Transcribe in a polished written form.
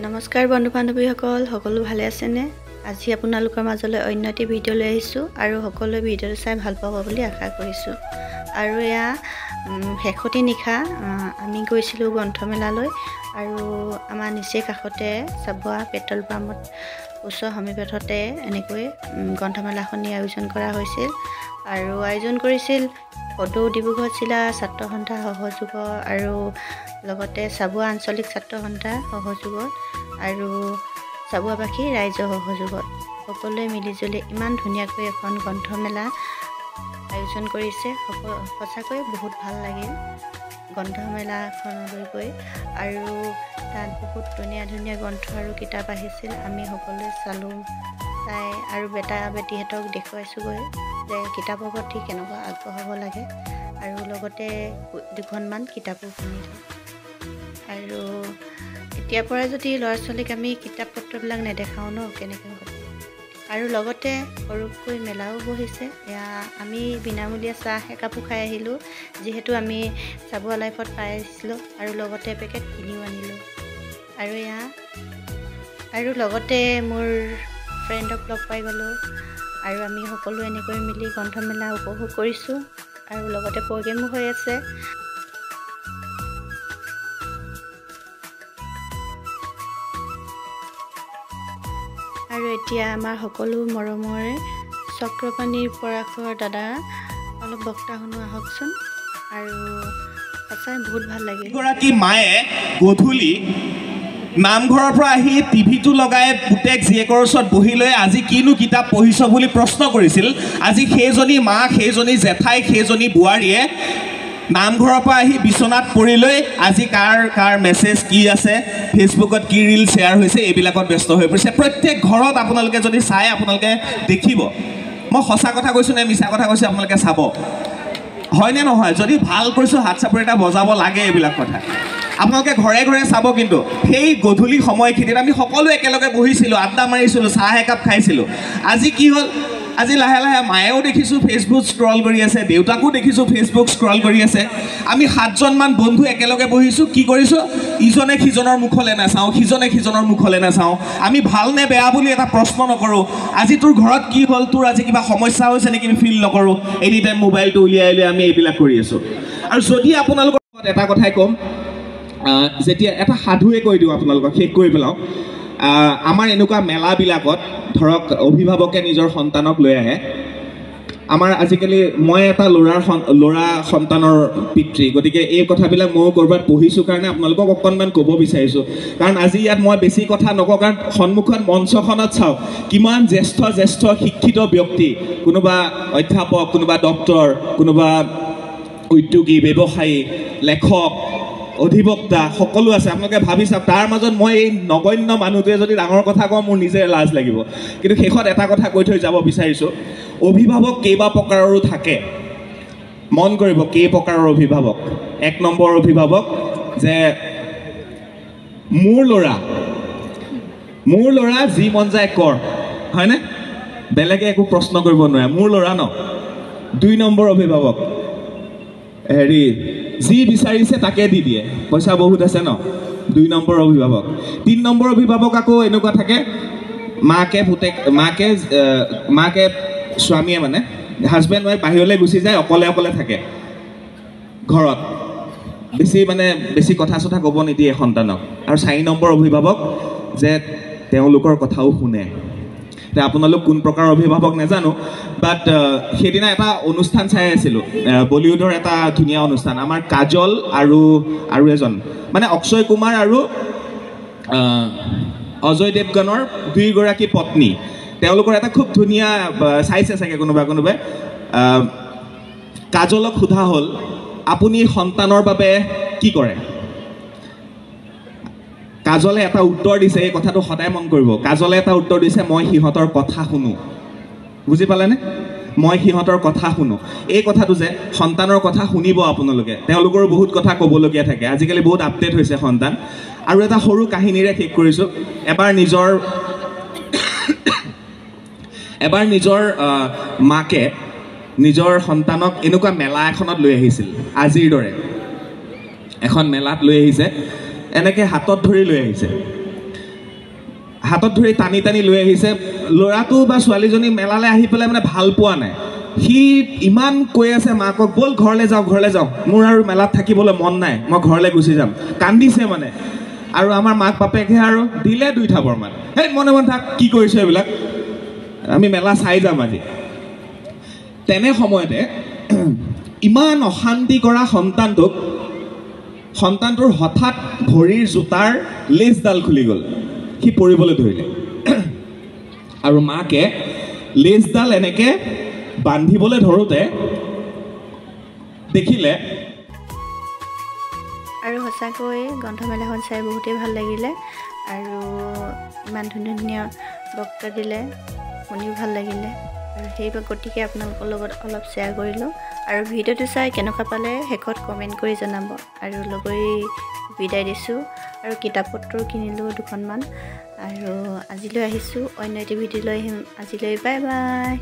নমস্কাৰ বন্ধু বান্ধৱীসকল, সকলো ভালে আছেনে? আজি আপোনালোকৰ মাজলৈ অন্য এটি ভিডিঅ' লৈ আহিছোঁ আৰু সকলোৱে ভিডিঅ'টো চাই ভাল পাব বুলি আশা কৰিছোঁ। আৰু এয়া শেষতি নিশা আমি গৈছিলোঁ গ্ৰন্থমেলালৈ আৰু আমাৰ নিচেই কাষতে চাবুৱা পেট্ৰল পাম্পত ওচৰ সমীপতে এনেকৈ গ্ৰন্থমেলাখনি আয়োজন কৰা হৈছিল আৰু আয়োজন কৰিছিল সদৌ ডিব্ৰুগড় জিলা ছাত্ৰ সন্থা সহযোগত আৰু লগতে চাবুৱা আঞ্চলিক ছাত্ৰ সন্থাৰ সহযোগত আৰু চাবুৱাবাসী ৰাইজৰ সহযোগত সকলোৱে মিলিজুলি ইমান ধুনীয়াকৈ এখন গ্ৰন্থমেলা আয়োজন কৰিছে। সঁচাকৈ বহুত ভাল লাগিল গ্ৰন্থমেলাখনলৈ গৈ আৰু তাত বহুত ধুনীয়া ধুনীয়া গ্ৰন্থ আৰু কিতাপ আহিছিল। আমি সকলোৱে চালোঁ, চাই আৰু বেটা বেটীহঁতক দেখুৱাইছোঁগৈ যে কিতাপৰ প্ৰতি কেনেকুৱা আগ্ৰহ হ'ব লাগে আৰু লগতে দুখনমান কিতাপো কিনিলোঁ। আৰু এতিয়াৰ পৰা যদি ল'ৰা ছোৱালীক আমি কিতাপ পত্ৰবিলাক নেদেখাওঁ ন, কেনেকৈ হ'ব? আৰু লগতে সৰুকৈ মেলাও বহিছে। এয়া আমি বিনামূলীয়া চাহ একাপো খাই আহিলোঁ, যিহেতু আমি চাবুৱা লাইফত পাই আহিছিলোঁ আৰু লগতে পেকেট কিনিও আনিলোঁ। আৰু এয়া আৰু লগতে মোৰ ফ্ৰেণ্ডক লগ পাই গ'লোঁ আৰু আমি সকলো এনেকৈ মিলি গ্ৰন্থমেলা উপভোগ কৰিছোঁ আৰু লগতে প্ৰগ্ৰেমো হৈ আছে। আৰু এতিয়া আমাৰ সকলো মৰমৰে চক্ৰপাণীৰ পৰাশৰ দাদা অলপ বক্তা শুনো আহকচোন। আৰু সঁচাই বহুত ভাল লাগিল। এগৰাকী মায়ে গধূলি নামঘৰৰ পৰা আহি টিভিটো লগাই পুতেক জীয়েকৰ ওচৰত বহি লৈ আজি কিনো কিতাপ পঢ়িছ বুলি প্ৰশ্ন কৰিছিল। আজি সেইজনী মা, সেইজনী জেঠাই, সেইজনী বোৱাৰীয়ে নামঘৰৰ পৰা আহি বিচনাত পৰি লৈ আজি কাৰ মেছেজ কি আছে, ফেচবুকত কি ৰিল শ্বেয়াৰ হৈছে, এইবিলাকত ব্যস্ত হৈ পৰিছে। প্ৰত্যেক ঘৰত আপোনালোকে যদি চাই আপোনালোকে দেখিব। মই সঁচা কথা কৈছোঁ নে মিছা কথা কৈছোঁ আপোনালোকে চাব, হয়নে নহয়? যদি ভাল কৰিছোঁ হাত চাপৰি এটা বজাব লাগে। এইবিলাক কথা আপোনালোকে ঘৰে ঘৰে চাব। কিন্তু সেই গধূলি সময়খিনিত আমি সকলো একেলগে বহিছিলোঁ, আড্ডা মাৰিছিলোঁ, চাহ একাপ খাইছিলোঁ। আজি কি হ'ল? আজি লাহে লাহে মায়েও দেখিছোঁ ফেচবুক স্ক্ৰল কৰি আছে, দেউতাকো দেখিছোঁ ফেচবুক স্ক্ৰল কৰি আছে। আমি 7জনমান বন্ধু একেলগে বহিছোঁ। কি কৰিছোঁ? ইজনে সিজনৰ মুখলৈ নাচাওঁ, সিজনে সিজনৰ মুখলৈ নাচাওঁ। আমি ভাল নে বেয়া বুলি এটা প্ৰশ্ন নকৰোঁ। আজি তোৰ ঘৰত কি হ'ল, তোৰ আজি কিবা সমস্যা হৈছে নেকি ফিল নকৰোঁ। এনি টাইম মোবাইলটো উলিয়াই লৈ আমি এইবিলাক কৰি আছোঁ। আৰু যদি আপোনালোকৰ এটা কথাই ক'ম, যেতিয়া এটা সাধুৱে কৈ দিওঁ আপোনালোকক, শেষ কৰি পেলাওঁ। আমাৰ এনেকুৱা মেলাবিলাকত ধৰক অভিভাৱকে নিজৰ সন্তানক লৈ আহে। আমাৰ আজিকালি মই এটা ল'ৰা সন্তানৰ পিতৃ, গতিকে এই কথাবিলাক ময়ো ক'ৰবাত পঢ়িছোঁ কাৰণে আপোনালোকক অকণমান ক'ব বিচাৰিছোঁ। কাৰণ আজি ইয়াত মই বেছি কথা নকওঁ, কাৰণ সন্মুখত মঞ্চখনত চাওক কিমান জ্যেষ্ঠ শিক্ষিত ব্যক্তি, কোনোবা অধ্যাপক, কোনোবা ডক্তৰ, কোনোবা উদ্যোগী, ব্যৱসায়ী, লেখক, অধিবক্তা, সকলো আছে। আপোনালোকে ভাবি চাওক, তাৰ মাজত মই এই নগণ্য মানুহটোৱে যদি ডাঙৰ কথা কওঁ মোৰ নিজে লাজ লাগিব। কিন্তু শেষত এটা কথা কৈ থৈ যাব বিচাৰিছোঁ, অভিভাৱক কেইবা প্ৰকাৰৰো থাকে। মন কৰিব কেই প্ৰকাৰৰ অভিভাৱক। 1 নম্বৰ অভিভাৱক যে মোৰ ল'ৰা যি মন যায় কৰ, হয়নে? বেলেগে একো প্ৰশ্ন কৰিব নোৱাৰে, মোৰ ল'ৰা ন। 2 নম্বৰ অভিভাৱক যি বিচাৰিছে তাকে দি দিয়ে, পইচা বহুত আছে ন। 2 নম্বৰ অভিভাৱক। 3 নম্বৰ অভিভাৱক আকৌ এনেকুৱা থাকে, মাকে স্বামীয়ে মানে হাজবেণ্ড ৱাইফ বাহিৰলৈ গুচি যায়, অকলে থাকে ঘৰত, বেছি কথা চথা ক'ব নিদিয়ে সন্তানক। আৰু 4 নম্বৰ অভিভাৱক যে তেওঁলোকৰ কথাও শুনে। আপোনালোক কোন প্ৰকাৰৰ অভিভাৱক নাজানো, বাট সেইদিনা এটা অনুষ্ঠান চাই আছিলোঁ, বলিউডৰ এটা ধুনীয়া অনুষ্ঠান। আমাৰ কাজল আৰু এজন মানে অক্ষয় কুমাৰ আৰু অজয় দেৱগনৰ 2গৰাকী পত্নী, তেওঁলোকৰ এটা খুব ধুনীয়া চাইছে চাগে কোনোবাই। কাজলক সোধা হ'ল, আপুনি সন্তানৰ বাবে কি কৰে? কাজলে এটা উত্তৰ দিছে, এই কথাটো সদায় মন কৰিব। কাজলে এটা উত্তৰ দিছে, মই সিহঁতৰ কথা শুনো। বুজি পালেনে? মই সিহঁতৰ কথা শুনো। এই কথাটো যে সন্তানৰ কথা শুনিব আপোনালোকে, তেওঁলোকৰো বহুত কথা ক'বলগীয়া থাকে। আজিকালি বহুত আপডেট হৈছে সন্তান। আৰু এটা সৰু কাহিনীৰে শেষ কৰিছোঁ। এবাৰ নিজৰ মাকে নিজৰ সন্তানক এনেকুৱা মেলা এখনত লৈ আহিছিল, আজিৰ দৰে এখন মেলাত লৈ আহিছে। এনেকৈ হাতত ধৰি লৈ আহিছে। হাতত ধৰি টানি টানি লৈ আহিছে ল'ৰাটো বা ছোৱালীজনী মেলালৈ আহি পেলাই মানে ভাল পোৱা নাই সি ইমান কৈ আছে মাকক ব'ল ঘৰলৈ যাওঁ মোৰ আৰু মেলাত থাকিবলৈ মন নাই মই ঘৰলৈ গুচি যাম কান্দিছে মানে আৰু আমাৰ মাক বাপেকে আৰু দিলে 2 থাপৰ মান হেই মনে মনে থাক কি কৰিছে এইবিলাক আমি মেলা চাই যাম আজি তেনে সময়তে ইমান অশান্তি কৰা সন্তানটোৰ হঠাৎ ভৰিৰ জোতাৰ লেজডাল খুলি গ'ল সি পৰিবলৈ ধৰিলে আৰু মাকে লেজডাল এনেকৈ বান্ধিবলৈ ধৰোঁতে দেখিলে আৰু সঁচাকৈ গ্ৰন্থমেলাখন চাই বহুতেই ভাল লাগিলে আৰু ইমান ধুনীয়া ধুনীয়া বক্তৃতা দিলে শুনিও ভাল লাগিলে আৰু সেই গতিকে আপোনালোকৰ লগত অলপ শ্বেয়াৰ কৰিলোঁ আৰু ভিডিঅ'টো চাই কেনেকুৱা পালে শেষত কমেণ্ট কৰি জনাব আৰু লগৰী বিদায় দিছোঁ আৰু কিতাপ পত্ৰও কিনিলোঁ 2খনমান আৰু আজিলৈ আহিছোঁ অন্য এটি ভিডিঅ' লৈ আহিম আজিলৈ বাই বাই